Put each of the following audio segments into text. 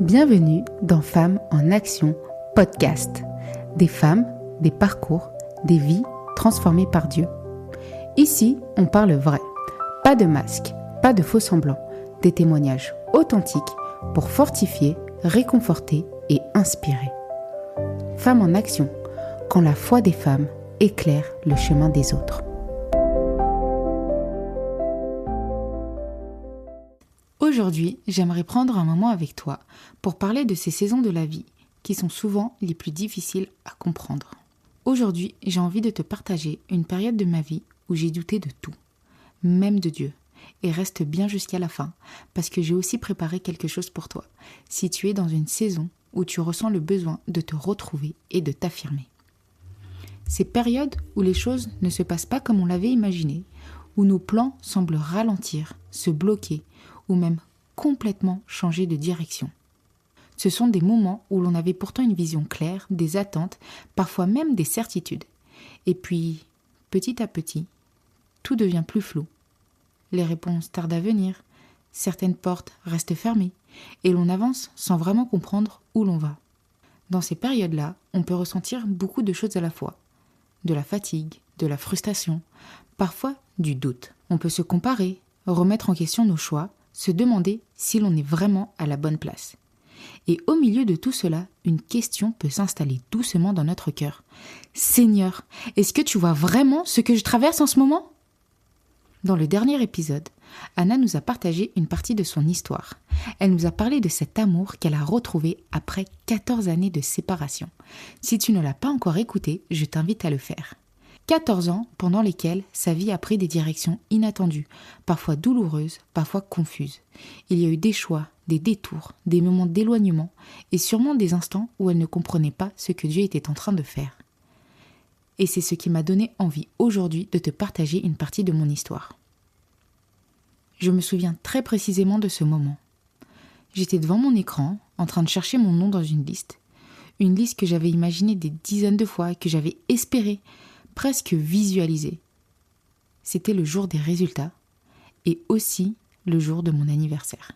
Bienvenue dans Femmes en Action podcast. Des femmes, des parcours, des vies transformées par Dieu. Ici, on parle vrai. Pas de masque, pas de faux semblants. Des témoignages authentiques pour fortifier, réconforter et inspirer. Femmes en Action, quand la foi des femmes éclaire le chemin des autres. Aujourd'hui, j'aimerais prendre un moment avec toi pour parler de ces saisons de la vie qui sont souvent les plus difficiles à comprendre. Aujourd'hui, j'ai envie de te partager une période de ma vie où j'ai douté de tout, même de Dieu, et reste bien jusqu'à la fin parce que j'ai aussi préparé quelque chose pour toi si tu es dans une saison où tu ressens le besoin de te retrouver et de t'affirmer. Ces périodes où les choses ne se passent pas comme on l'avait imaginé, où nos plans semblent ralentir, se bloquer ou même complètement changer de direction. Ce sont des moments où l'on avait pourtant une vision claire, des attentes, parfois même des certitudes. Et puis, petit à petit, tout devient plus flou. Les réponses tardent à venir, certaines portes restent fermées, et l'on avance sans vraiment comprendre où l'on va. Dans ces périodes-là, on peut ressentir beaucoup de choses à la fois. De la fatigue, de la frustration, parfois du doute. On peut se comparer, remettre en question nos choix, se demander si l'on est vraiment à la bonne place. Et au milieu de tout cela, une question peut s'installer doucement dans notre cœur. Seigneur, est-ce que tu vois vraiment ce que je traverse en ce moment ? Dans le dernier épisode, Anna nous a partagé une partie de son histoire. Elle nous a parlé de cet amour qu'elle a retrouvé après 14 années de séparation. Si tu ne l'as pas encore écouté, je t'invite à le faire. 14 ans pendant lesquels sa vie a pris des directions inattendues, parfois douloureuses, parfois confuses. Il y a eu des choix, des détours, des moments d'éloignement et sûrement des instants où elle ne comprenait pas ce que Dieu était en train de faire. Et c'est ce qui m'a donné envie aujourd'hui de te partager une partie de mon histoire. Je me souviens très précisément de ce moment. J'étais devant mon écran, en train de chercher mon nom dans une liste que j'avais imaginée des dizaines de fois, que j'avais espéré, presque visualisé. C'était le jour des résultats et aussi le jour de mon anniversaire.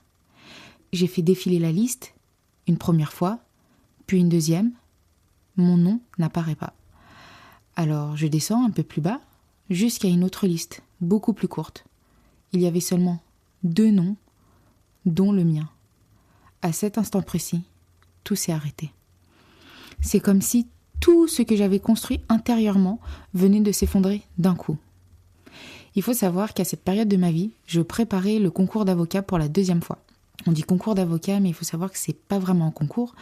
J'ai fait défiler la liste une première fois, puis une deuxième. Mon nom n'apparaît pas. Alors je descends un peu plus bas jusqu'à une autre liste, beaucoup plus courte. Il y avait seulement 2 noms, dont le mien. À cet instant précis, tout s'est arrêté. C'est comme si tout ce que j'avais construit intérieurement venait de s'effondrer d'un coup. Il faut savoir qu'à cette période de ma vie, je préparais le concours d'avocat pour la 2e fois. On dit concours d'avocat, mais il faut savoir que c'est pas vraiment un concours.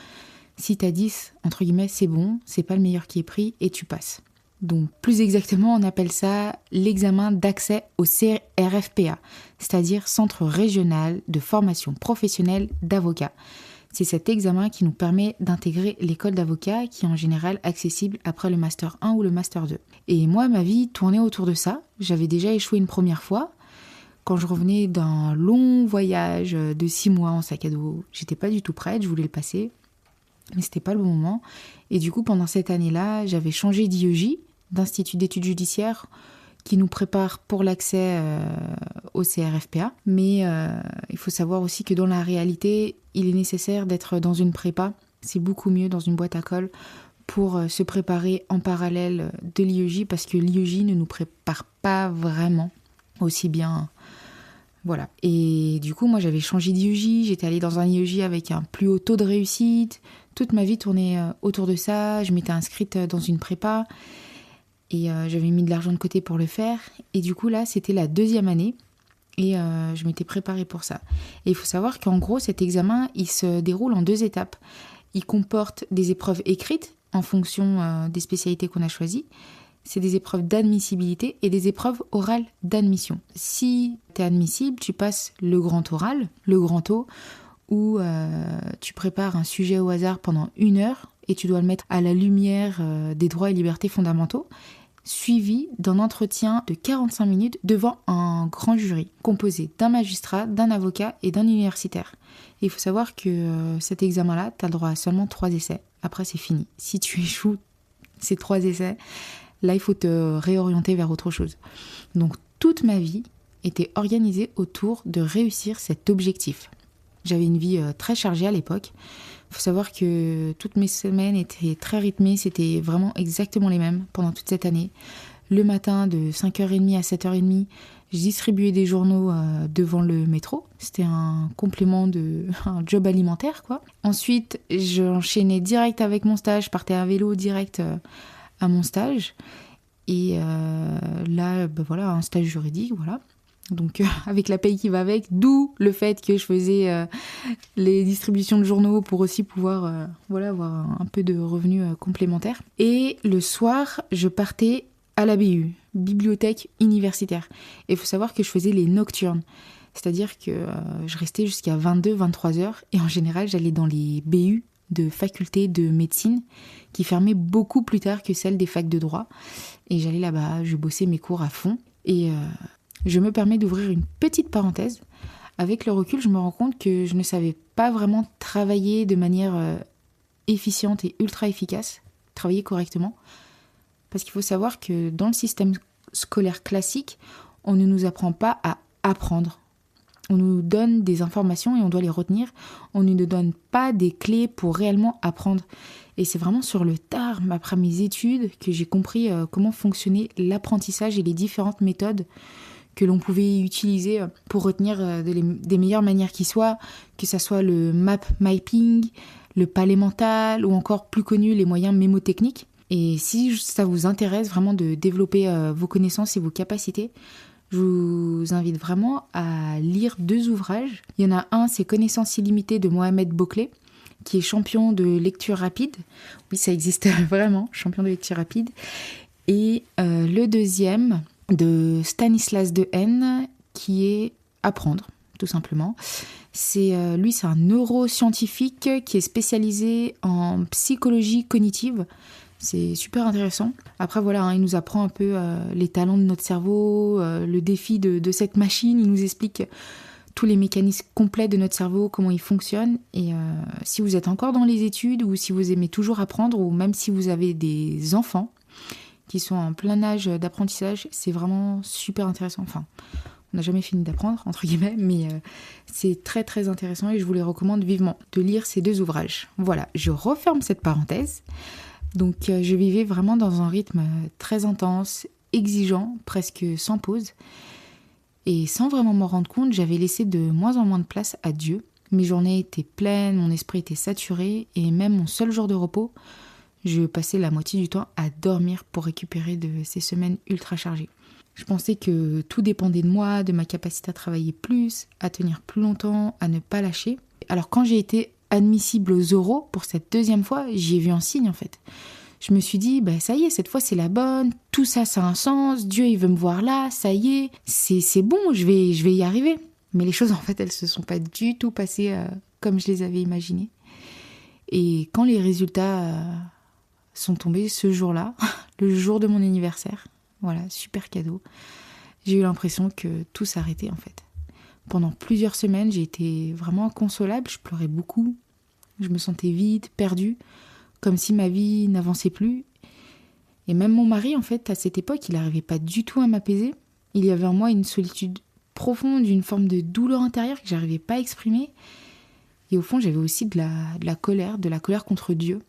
Si t'as 10, entre guillemets, c'est bon, c'est pas le meilleur qui est pris et tu passes. Donc plus exactement, on appelle ça l'examen d'accès au CRFPA, c'est-à-dire Centre Régional de Formation Professionnelle d'Avocats. C'est cet examen qui nous permet d'intégrer l'école d'avocat qui est en général accessible après le Master 1 ou le Master 2. Et moi, ma vie tournait autour de ça. J'avais déjà échoué une première fois. Quand je revenais d'un long voyage de 6 mois en sac à dos, j'étais pas du tout prête, je voulais le passer, mais c'était pas le bon moment. Et du coup, pendant cette année-là, j'avais changé d'IEJ, d'Institut d'études judiciaires, qui nous prépare pour l'accès au CRFPA. Mais il faut savoir aussi que dans la réalité, il est nécessaire d'être dans une prépa. C'est beaucoup mieux dans une boîte à colle pour se préparer en parallèle de l'IEJ parce que l'IEJ ne nous prépare pas vraiment aussi bien. Voilà. Et du coup, moi, j'avais changé d'IEJ. J'étais allée dans un IEJ avec un plus haut taux de réussite. Toute ma vie tournait autour de ça. Je m'étais inscrite dans une prépa. Et j'avais mis de l'argent de côté pour le faire. Et du coup, là, c'était la 2e année. Et je m'étais préparée pour ça. Et il faut savoir qu'en gros, cet examen, il se déroule en 2 étapes. Il comporte des épreuves écrites en fonction des spécialités qu'on a choisies. C'est des épreuves d'admissibilité et des épreuves orales d'admission. Si tu es admissible, tu passes le grand oral, le grand O, où tu prépares un sujet au hasard pendant 1 heure et tu dois le mettre à la lumière des droits et libertés fondamentaux, suivi d'un entretien de 45 minutes devant un grand jury, composé d'un magistrat, d'un avocat et d'un universitaire. Et il faut savoir que cet examen-là, tu as le droit à seulement 3 essais. Après, c'est fini. Si tu échoues ces 3 essais, là, il faut te réorienter vers autre chose. Donc, toute ma vie était organisée autour de réussir cet objectif. J'avais une vie très chargée à l'époque. Il faut savoir que toutes mes semaines étaient très rythmées, c'était vraiment exactement les mêmes pendant toute cette année. Le matin, de 5h30 à 7h30, je distribuais des journaux devant le métro. C'était un complément un job alimentaire, quoi. Ensuite, j'enchaînais direct avec mon stage, je partais à vélo direct à mon stage. Et là, voilà, un stage juridique, voilà. Donc avec la paye qui va avec, d'où le fait que je faisais les distributions de journaux pour aussi pouvoir avoir un peu de revenus complémentaires. Et le soir, je partais à la BU, bibliothèque universitaire. Et il faut savoir que je faisais les nocturnes. C'est-à-dire que je restais jusqu'à 22-23 heures et en général, j'allais dans les BU de faculté de médecine qui fermaient beaucoup plus tard que celles des facs de droit. Et j'allais là-bas, je bossais mes cours à fond. Et je me permets d'ouvrir une petite parenthèse. Avec le recul, je me rends compte que je ne savais pas vraiment travailler de manière efficiente et ultra efficace, travailler correctement. Parce qu'il faut savoir que dans le système scolaire classique, on ne nous apprend pas à apprendre. On nous donne des informations et on doit les retenir. On ne nous donne pas des clés pour réellement apprendre. Et c'est vraiment sur le tard, après mes études, que j'ai compris comment fonctionnait l'apprentissage et les différentes méthodes que l'on pouvait utiliser pour retenir des meilleures manières qui soient, que ça soit le map mapping, le palais mental ou encore plus connu les moyens mémotechniques. Et si ça vous intéresse vraiment de développer vos connaissances et vos capacités, je vous invite vraiment à lire 2 ouvrages. Il y en a un, c'est Connaissances illimitées de Mohamed Bouclé, qui est champion de lecture rapide. Oui, ça existe vraiment, champion de lecture rapide. Et le deuxième, de Stanislas Dehaene, qui est Apprendre, tout simplement. Lui, c'est un neuroscientifique qui est spécialisé en psychologie cognitive. C'est super intéressant. Après, voilà, il nous apprend un peu les talents de notre cerveau, le défi de cette machine. Il nous explique tous les mécanismes complets de notre cerveau, comment ils fonctionnent. Et si vous êtes encore dans les études ou si vous aimez toujours apprendre ou même si vous avez des enfants qui sont en plein âge d'apprentissage, c'est vraiment super intéressant. Enfin, on n'a jamais fini d'apprendre, entre guillemets, mais c'est très très intéressant et je vous les recommande vivement de lire ces 2 ouvrages. Voilà, je referme cette parenthèse. Donc je vivais vraiment dans un rythme très intense, exigeant, presque sans pause. Et sans vraiment m'en rendre compte, j'avais laissé de moins en moins de place à Dieu. Mes journées étaient pleines, mon esprit était saturé et même mon seul jour de repos, je passais la moitié du temps à dormir pour récupérer de ces semaines ultra chargées. Je pensais que tout dépendait de moi, de ma capacité à travailler plus, à tenir plus longtemps, à ne pas lâcher. Alors quand j'ai été admissible aux oraux pour cette 2e fois, j'y ai vu un signe en fait. Je me suis dit, ça y est, cette fois c'est la bonne, tout ça ça a un sens, Dieu il veut me voir là, ça y est, c'est bon, je vais y arriver. Mais les choses en fait, elles se sont pas du tout passées comme je les avais imaginées. Et quand les résultats sont tombés ce jour-là, le jour de mon anniversaire, voilà, super cadeau, j'ai eu l'impression que tout s'arrêtait en fait. Pendant plusieurs semaines, j'ai été vraiment inconsolable, je pleurais beaucoup, je me sentais vide, perdue, comme si ma vie n'avançait plus. Et même mon mari, en fait, à cette époque, il n'arrivait pas du tout à m'apaiser. Il y avait en moi une solitude profonde, une forme de douleur intérieure que j'arrivais pas à exprimer. Et au fond, j'avais aussi de la colère contre Dieu.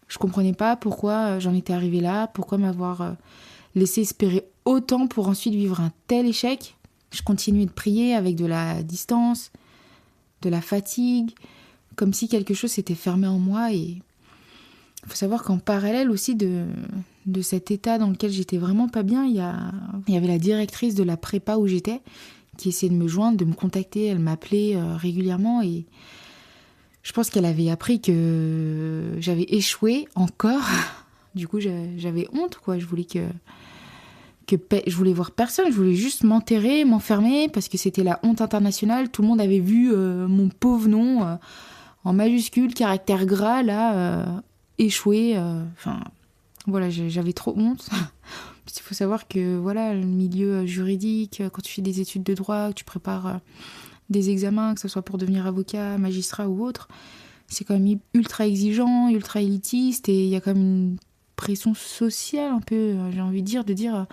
Je comprenais pas pourquoi j'en étais arrivée là, pourquoi m'avoir laissé espérer autant pour ensuite vivre un tel échec. Je continuais de prier avec de la distance, de la fatigue, comme si quelque chose s'était fermé en moi. Et il faut savoir qu'en parallèle aussi de cet état dans lequel j'étais vraiment pas bien, il y avait la directrice de la prépa où j'étais qui essayait de me joindre, de me contacter. Elle m'appelait régulièrement et je pense qu'elle avait appris que j'avais échoué encore. Du coup, j'avais honte, quoi. Je voulais voir personne, je voulais juste m'enterrer, m'enfermer, parce que c'était la honte internationale. Tout le monde avait vu mon pauvre nom en majuscule, caractère gras, là, échoué. Enfin, voilà, j'avais trop honte. Il faut savoir que, voilà, le milieu juridique, quand tu fais des études de droit, que tu prépares des examens, que ce soit pour devenir avocat, magistrat ou autre, c'est quand même ultra exigeant, ultra élitiste, et il y a quand même une pression sociale un peu, j'ai envie de dire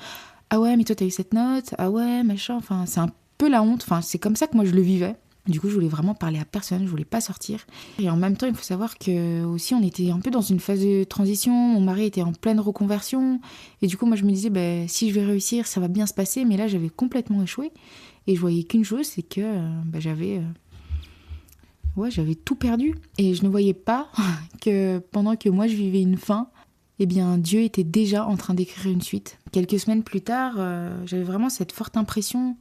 ah ouais mais toi t'as eu cette note, ah ouais machin, enfin c'est un peu la honte, enfin c'est comme ça que moi je le vivais. Du coup, je voulais vraiment parler à personne, je voulais pas sortir. Et en même temps, il faut savoir que aussi, on était un peu dans une phase de transition. Mon mari était en pleine reconversion. Et du coup, moi, je me disais, si je vais réussir, ça va bien se passer. Mais là, j'avais complètement échoué. Et je voyais qu'une chose, c'est que j'avais tout perdu. Et je ne voyais pas que pendant que moi, je vivais une fin, eh bien, Dieu était déjà en train d'écrire une suite. Quelques semaines plus tard, j'avais vraiment cette forte impression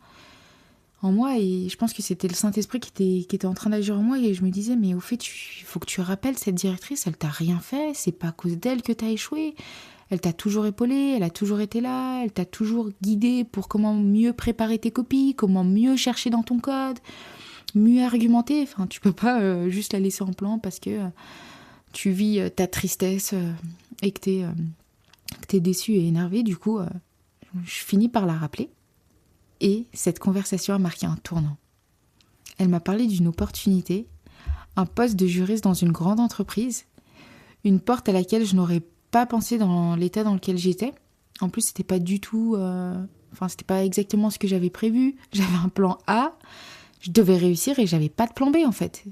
en moi, et je pense que c'était le Saint-Esprit qui était en train d'agir en moi, et je me disais, mais au fait, il faut que tu rappelles cette directrice, elle t'a rien fait, c'est pas à cause d'elle que t'as échoué, elle t'a toujours épaulé, elle a toujours été là, elle t'a toujours guidé pour comment mieux préparer tes copies, comment mieux chercher dans ton code, mieux argumenter. Enfin, tu peux pas juste la laisser en plan parce que tu vis ta tristesse et que t'es déçu et énervé. Du coup, je finis par la rappeler. Et cette conversation a marqué un tournant. Elle m'a parlé d'une opportunité, un poste de juriste dans une grande entreprise, une porte à laquelle je n'aurais pas pensé dans l'état dans lequel j'étais. En plus, c'était pas du tout... c'était pas exactement ce que j'avais prévu. J'avais un plan A, je devais réussir et j'avais pas de plan B en fait.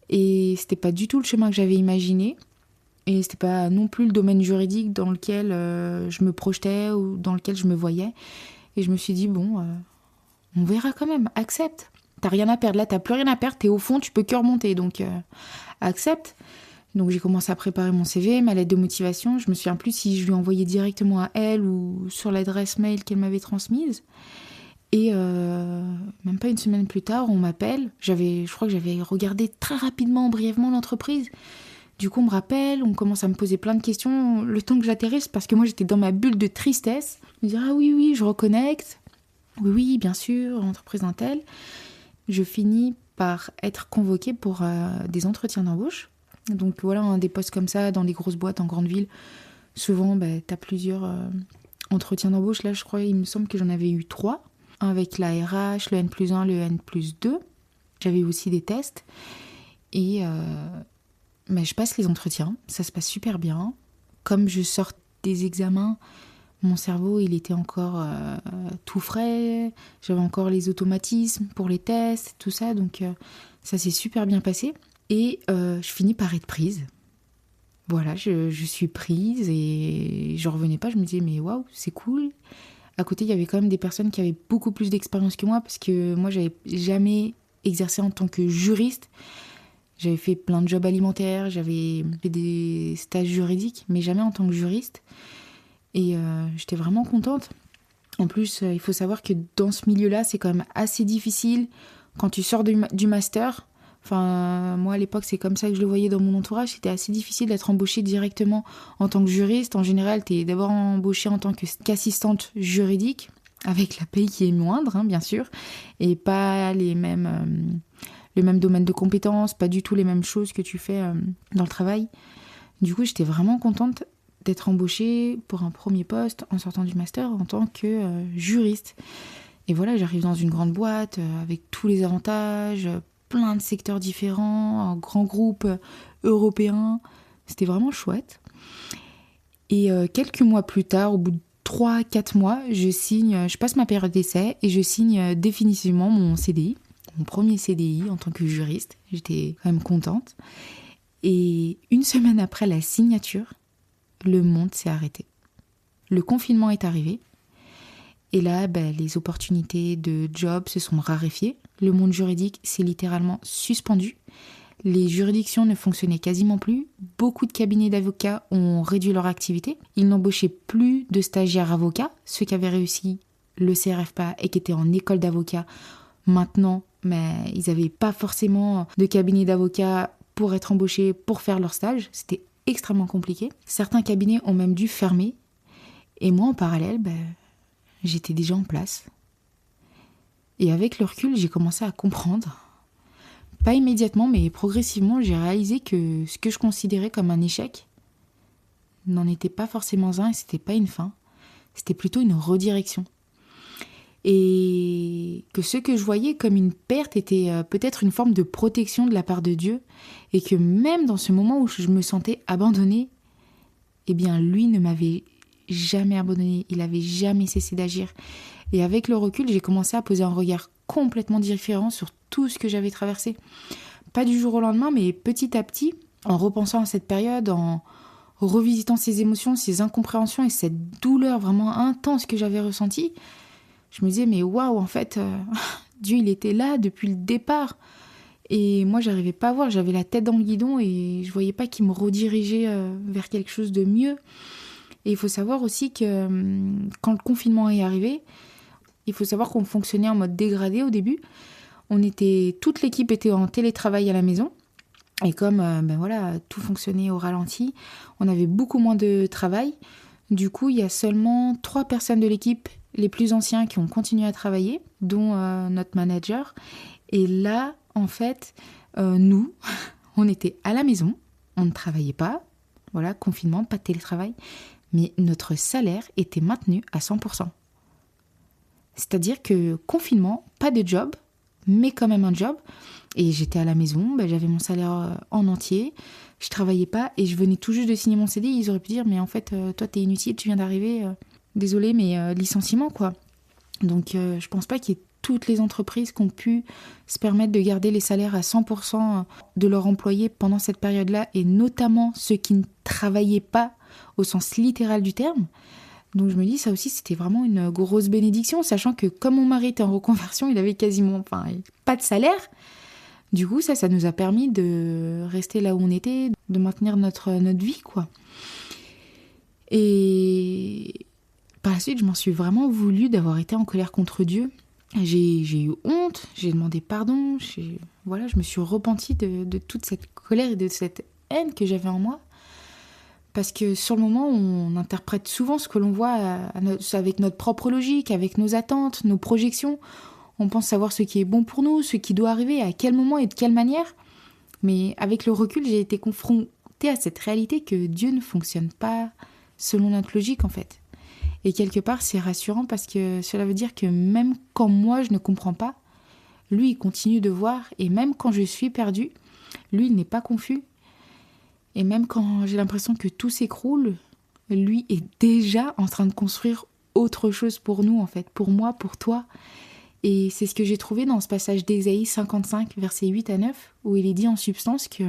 Et c'était pas du tout le chemin que j'avais imaginé. Et c'était pas non plus le domaine juridique dans lequel je me projetais ou dans lequel je me voyais. Et je me suis dit, on verra quand même, accepte. T'as rien à perdre, là t'as plus rien à perdre, t'es au fond, tu peux que remonter, donc accepte. Donc j'ai commencé à préparer mon CV, ma lettre de motivation. Je me souviens plus si je lui envoyais directement à elle ou sur l'adresse mail qu'elle m'avait transmise. Et même pas une semaine plus tard, on m'appelle. Je crois que j'avais regardé très rapidement, brièvement l'entreprise. Du coup, on me rappelle, on commence à me poser plein de questions, le temps que j'atterrisse, parce que moi, j'étais dans ma bulle de tristesse. Je me dis, ah oui, je reconnecte. Oui, bien sûr, entreprise Intel. Je finis par être convoquée pour des entretiens d'embauche. Donc voilà, des postes comme ça, dans des grosses boîtes en grande ville. Souvent, t'as plusieurs entretiens d'embauche. Là, je crois, il me semble que j'en avais eu 3. Un avec la RH, le N+1, le N+2. J'avais aussi des tests. Et... je passe les entretiens, ça se passe super bien. Comme je sors des examens, mon cerveau, il était encore tout frais. J'avais encore les automatismes pour les tests, tout ça. Donc, ça s'est super bien passé. Et je finis par être prise. Voilà, je suis prise et je revenais pas. Je me disais, mais waouh, c'est cool. À côté, il y avait quand même des personnes qui avaient beaucoup plus d'expérience que moi parce que moi, j'avais jamais exercé en tant que juriste. J'avais fait plein de jobs alimentaires, j'avais fait des stages juridiques, mais jamais en tant que juriste. Et j'étais vraiment contente. En plus, il faut savoir que dans ce milieu-là, c'est quand même assez difficile quand tu sors du master. Enfin, moi, à l'époque, c'est comme ça que je le voyais dans mon entourage. C'était assez difficile d'être embauchée directement en tant que juriste. En général, tu es d'abord embauchée en tant qu'assistante juridique, avec la paye qui est moindre, bien sûr, et pas le même domaine de compétences, pas du tout les mêmes choses que tu fais dans le travail. Du coup, j'étais vraiment contente d'être embauchée pour un premier poste en sortant du master en tant que juriste. Et voilà, j'arrive dans une grande boîte avec tous les avantages, plein de secteurs différents, un grand groupe européen. C'était vraiment chouette. Et quelques mois plus tard, au bout de 3-4 mois, je passe ma période d'essai et je signe définitivement mon CDI. Mon premier CDI en tant que juriste. J'étais quand même contente. Et une semaine après la signature, le monde s'est arrêté. Le confinement est arrivé. Et là, les opportunités de job se sont raréfiées. Le monde juridique s'est littéralement suspendu. Les juridictions ne fonctionnaient quasiment plus. Beaucoup de cabinets d'avocats ont réduit leur activité. Ils n'embauchaient plus de stagiaires avocats. Ceux qui avaient réussi le CRFPA et qui étaient en école d'avocat, maintenant, mais ils n'avaient pas forcément de cabinet d'avocats pour être embauchés, pour faire leur stage. C'était extrêmement compliqué. Certains cabinets ont même dû fermer. Et moi, en parallèle, j'étais déjà en place. Et avec le recul, j'ai commencé à comprendre. Pas immédiatement, mais progressivement, j'ai réalisé que ce que je considérais comme un échec n'en était pas forcément un et c'était pas une fin. C'était plutôt une redirection. Et que ce que je voyais comme une perte était peut-être une forme de protection de la part de Dieu, et que même dans ce moment où je me sentais abandonnée, eh bien lui ne m'avait jamais abandonnée, il n'avait jamais cessé d'agir. Et avec le recul, j'ai commencé à poser un regard complètement différent sur tout ce que j'avais traversé. Pas du jour au lendemain, mais petit à petit, en repensant à cette période, en revisitant ces émotions, ces incompréhensions et cette douleur vraiment intense que j'avais ressentie, je me disais, mais waouh, en fait, Dieu, il était là depuis le départ. Et moi, j'arrivais pas à voir, j'avais la tête dans le guidon et je voyais pas qu'il me redirigeait vers quelque chose de mieux. Et il faut savoir aussi que quand le confinement est arrivé, il faut savoir qu'on fonctionnait en mode dégradé au début. Toute l'équipe était en télétravail à la maison. Et comme tout fonctionnait au ralenti, on avait beaucoup moins de travail. Du coup, il y a seulement 3 personnes de l'équipe, les plus anciens, qui ont continué à travailler, dont notre manager. Et là, en fait, nous, on était à la maison, on ne travaillait pas, voilà, confinement, pas de télétravail, mais notre salaire était maintenu à 100%. C'est-à-dire que confinement, pas de job, mais quand même un job. Et j'étais à la maison, j'avais mon salaire en entier, je travaillais pas et je venais tout juste de signer mon CDI. Ils auraient pu dire, mais en fait, toi, t'es inutile, tu viens d'arriver, désolé, mais licenciement, quoi. Donc, je pense pas qu'il y ait toutes les entreprises qui ont pu se permettre de garder les salaires à 100% de leurs employés pendant cette période-là, et notamment ceux qui ne travaillaient pas au sens littéral du terme. Donc je me dis, ça aussi, c'était vraiment une grosse bénédiction, sachant que comme mon mari était en reconversion, il avait quasiment pas de salaire. Du coup, ça nous a permis de rester là où on était, de maintenir notre vie, quoi. Et par la suite, je m'en suis vraiment voulu d'avoir été en colère contre Dieu. J'ai eu honte, j'ai demandé pardon, je me suis repentie de toute cette colère et de cette haine que j'avais en moi. Parce que sur le moment, on interprète souvent ce que l'on voit avec notre propre logique, avec nos attentes, nos projections. On pense savoir ce qui est bon pour nous, ce qui doit arriver, à quel moment et de quelle manière. Mais avec le recul, j'ai été confrontée à cette réalité que Dieu ne fonctionne pas selon notre logique, en fait. Et quelque part, c'est rassurant parce que cela veut dire que même quand moi, je ne comprends pas, lui, il continue de voir. Et même quand je suis perdue, lui, il n'est pas confus. Et même quand j'ai l'impression que tout s'écroule, lui est déjà en train de construire autre chose pour nous, en fait. Pour moi, pour toi. Et c'est ce que j'ai trouvé dans ce passage d'Ésaïe 55, versets 8 à 9, où il est dit en substance que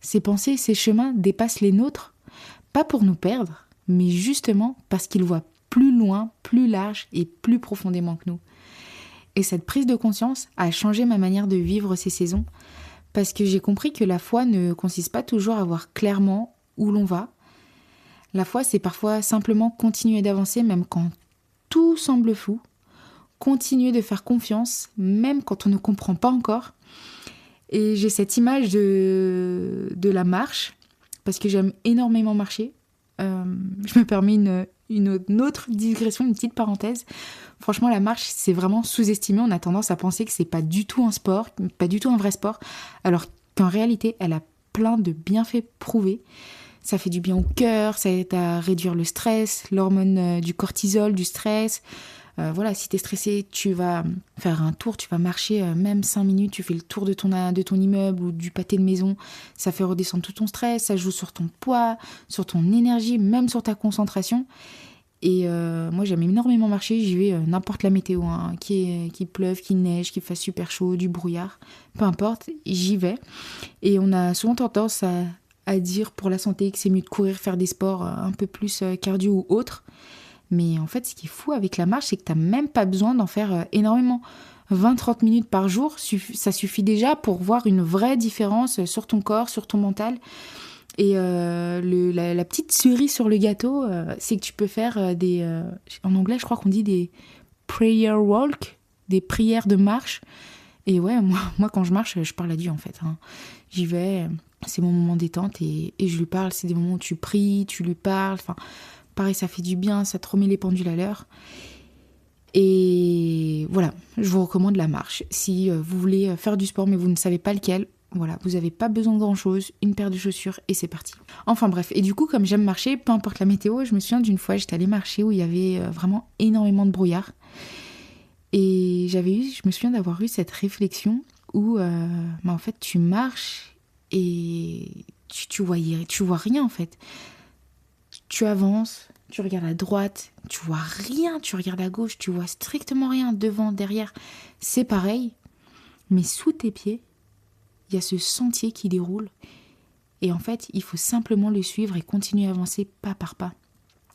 ses pensées, ses chemins dépassent les nôtres, pas pour nous perdre, mais justement parce qu'il voit plus loin, plus large et plus profondément que nous. Et cette prise de conscience a changé ma manière de vivre ces saisons, parce que j'ai compris que la foi ne consiste pas toujours à voir clairement où l'on va. La foi, c'est parfois simplement continuer d'avancer même quand tout semble flou, continuer de faire confiance même quand on ne comprend pas encore. Et j'ai cette image de la marche, parce que j'aime énormément marcher. Je me permets une autre digression, une petite parenthèse. Franchement, la marche, c'est vraiment sous-estimé. On a tendance à penser que c'est pas du tout un sport, pas du tout un vrai sport, alors qu'en réalité, elle a plein de bienfaits prouvés. Ça fait du bien au cœur, ça aide à réduire le stress, l'hormone du cortisol, du stress. Si t'es stressé, tu vas faire un tour, tu vas marcher même 5 minutes, tu fais le tour de ton immeuble ou du pâté de maison. Ça fait redescendre tout ton stress, ça joue sur ton poids, sur ton énergie, même sur ta concentration. Et moi, j'aime énormément marcher, j'y vais n'importe la météo, qu'il pleuve, qu'il neige, qu'il fasse super chaud, du brouillard, peu importe, j'y vais. Et on a souvent tendance à dire pour la santé que c'est mieux de courir, faire des sports un peu plus cardio ou autres. Mais en fait, ce qui est fou avec la marche, c'est que tu n'as même pas besoin d'en faire énormément. 20-30 minutes par jour, ça suffit déjà pour voir une vraie différence sur ton corps, sur ton mental. Et la petite cerise sur le gâteau, c'est que tu peux faire en anglais, je crois qu'on dit des prayer walk, des prières de marche. Et ouais, moi quand je marche, je parle à Dieu en fait. J'y vais, c'est mon moment détente et je lui parle. C'est des moments où tu pries, tu lui parles. Enfin, pareil, ça fait du bien, ça te remet les pendules à l'heure. Et voilà, je vous recommande la marche. Si vous voulez faire du sport mais vous ne savez pas lequel, voilà, vous n'avez pas besoin de grand-chose, une paire de chaussures et c'est parti. Enfin bref, et du coup, comme j'aime marcher, peu importe la météo, je me souviens d'une fois, j'étais allée marcher où il y avait vraiment énormément de brouillard. Et je me souviens d'avoir eu cette réflexion où, en fait, tu marches et tu vois rien en fait. Tu avances, tu regardes à droite, tu vois rien, tu regardes à gauche, tu vois strictement rien, devant, derrière. C'est pareil. mais sous tes pieds, il y a ce sentier qui déroule. Et en fait, il faut simplement le suivre et continuer à avancer pas par pas.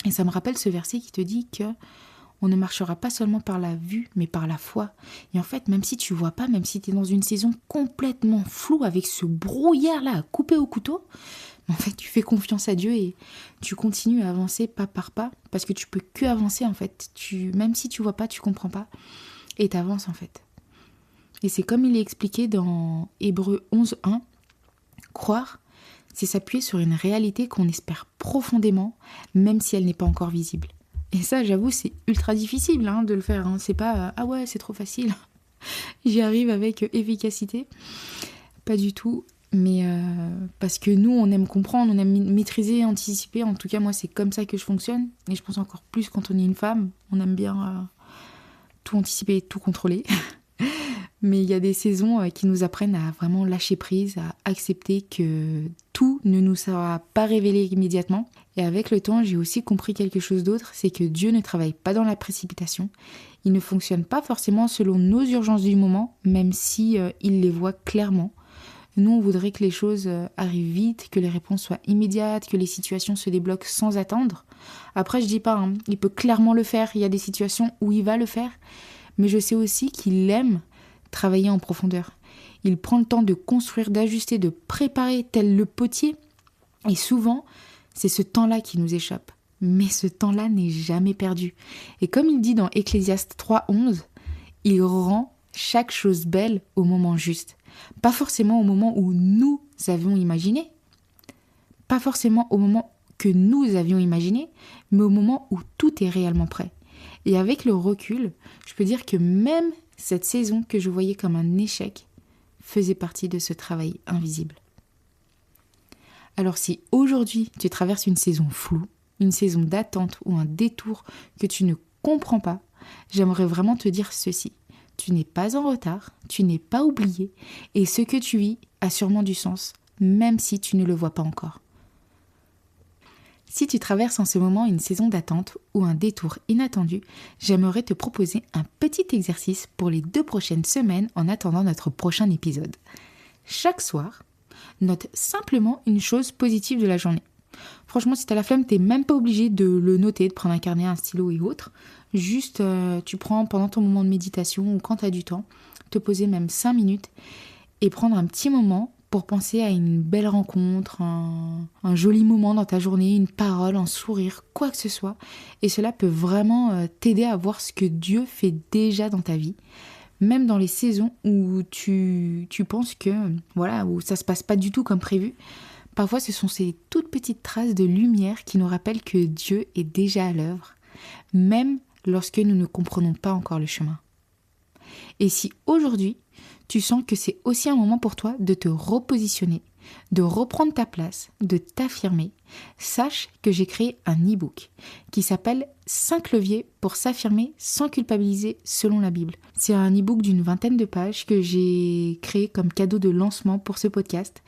Et ça me rappelle ce verset qui te dit que on ne marchera pas seulement par la vue, mais par la foi. Et en fait, même si tu vois pas, même si tu es dans une saison complètement floue, avec ce brouillard-là à couper au couteau, en fait, tu fais confiance à Dieu et tu continues à avancer pas par pas, parce que tu peux que avancer, en fait. Même si tu vois pas, tu comprends pas, et tu avances, en fait. Et c'est comme il est expliqué dans Hébreux 11:1, croire, c'est s'appuyer sur une réalité qu'on espère profondément, même si elle n'est pas encore visible. Et ça, j'avoue, c'est ultra difficile de le faire. C'est pas « Ah ouais, c'est trop facile, j'y arrive avec efficacité ». Pas du tout. Mais parce que nous, on aime comprendre, on aime maîtriser, anticiper. En tout cas, moi, c'est comme ça que je fonctionne. Et je pense encore plus quand on est une femme. On aime bien tout anticiper et tout contrôler. Mais il y a des saisons qui nous apprennent à vraiment lâcher prise, à accepter que tout ne nous sera pas révélé immédiatement. Et avec le temps, j'ai aussi compris quelque chose d'autre, c'est que Dieu ne travaille pas dans la précipitation. Il ne fonctionne pas forcément selon nos urgences du moment, même si il les voit clairement. Nous, on voudrait que les choses arrivent vite, que les réponses soient immédiates, que les situations se débloquent sans attendre. Après, je dis pas, il peut clairement le faire. Il y a des situations où il va le faire. Mais je sais aussi qu'il aime travailler en profondeur. Il prend le temps de construire, d'ajuster, de préparer tel le potier. Et souvent, c'est ce temps-là qui nous échappe. Mais ce temps-là n'est jamais perdu. Et comme il dit dans Ecclésiaste 3:11, il rend chaque chose belle au moment juste. Pas forcément au moment où nous avions imaginé. Pas forcément au moment que nous avions imaginé, mais au moment où tout est réellement prêt. Et avec le recul, je peux dire que même cette saison que je voyais comme un échec faisait partie de ce travail invisible. Alors si aujourd'hui tu traverses une saison floue, une saison d'attente ou un détour que tu ne comprends pas, j'aimerais vraiment te dire ceci. Tu n'es pas en retard, tu n'es pas oublié et ce que tu vis a sûrement du sens, même si tu ne le vois pas encore. Si tu traverses en ce moment une saison d'attente ou un détour inattendu, j'aimerais te proposer un petit exercice pour les 2 prochaines semaines en attendant notre prochain épisode. Chaque soir, note simplement une chose positive de la journée. Franchement, si tu as la flemme, tu n'es même pas obligé de le noter, de prendre un carnet, un stylo et autres. Juste, tu prends pendant ton moment de méditation ou quand tu as du temps, te poser même 5 minutes et prendre un petit moment pour penser à une belle rencontre, un joli moment dans ta journée, une parole, un sourire, quoi que ce soit. Et cela peut vraiment t'aider à voir ce que Dieu fait déjà dans ta vie. Même dans les saisons où tu penses que, où ça se passe pas du tout comme prévu. Parfois, ce sont ces toutes petites traces de lumière qui nous rappellent que Dieu est déjà à l'œuvre, même lorsque nous ne comprenons pas encore le chemin. Et si aujourd'hui, tu sens que c'est aussi un moment pour toi de te repositionner, de reprendre ta place, de t'affirmer, sache que j'ai créé un e-book qui s'appelle 5 leviers pour s'affirmer sans culpabiliser selon la Bible. C'est un e-book d'une 20aine de pages que j'ai créé comme cadeau de lancement pour ce podcast.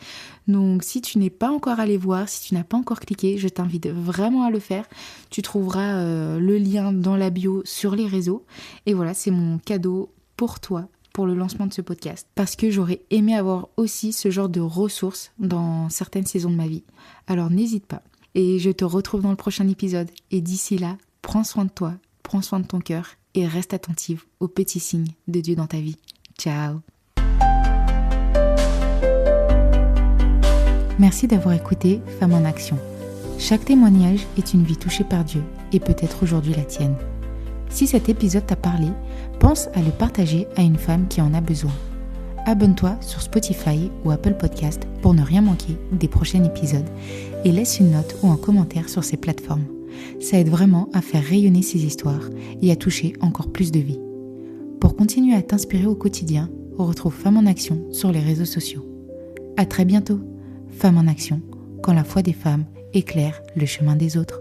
Donc si tu n'es pas encore allé voir, si tu n'as pas encore cliqué, je t'invite vraiment à le faire. Tu trouveras le lien dans la bio sur les réseaux. Et voilà, c'est mon cadeau pour toi, pour le lancement de ce podcast, parce que j'aurais aimé avoir aussi ce genre de ressources dans certaines saisons de ma vie. Alors n'hésite pas. Et je te retrouve dans le prochain épisode. Et d'ici là, prends soin de toi, prends soin de ton cœur et reste attentive aux petits signes de Dieu dans ta vie. Ciao. Merci d'avoir écouté Femme en Action. Chaque témoignage est une vie touchée par Dieu et peut-être aujourd'hui la tienne. Si cet épisode t'a parlé, pense à le partager à une femme qui en a besoin. Abonne-toi sur Spotify ou Apple Podcast pour ne rien manquer des prochains épisodes et laisse une note ou un commentaire sur ces plateformes. Ça aide vraiment à faire rayonner ces histoires et à toucher encore plus de vies. Pour continuer à t'inspirer au quotidien, on retrouve Femme en Action sur les réseaux sociaux. À très bientôt, Femme en Action, quand la foi des femmes éclaire le chemin des autres.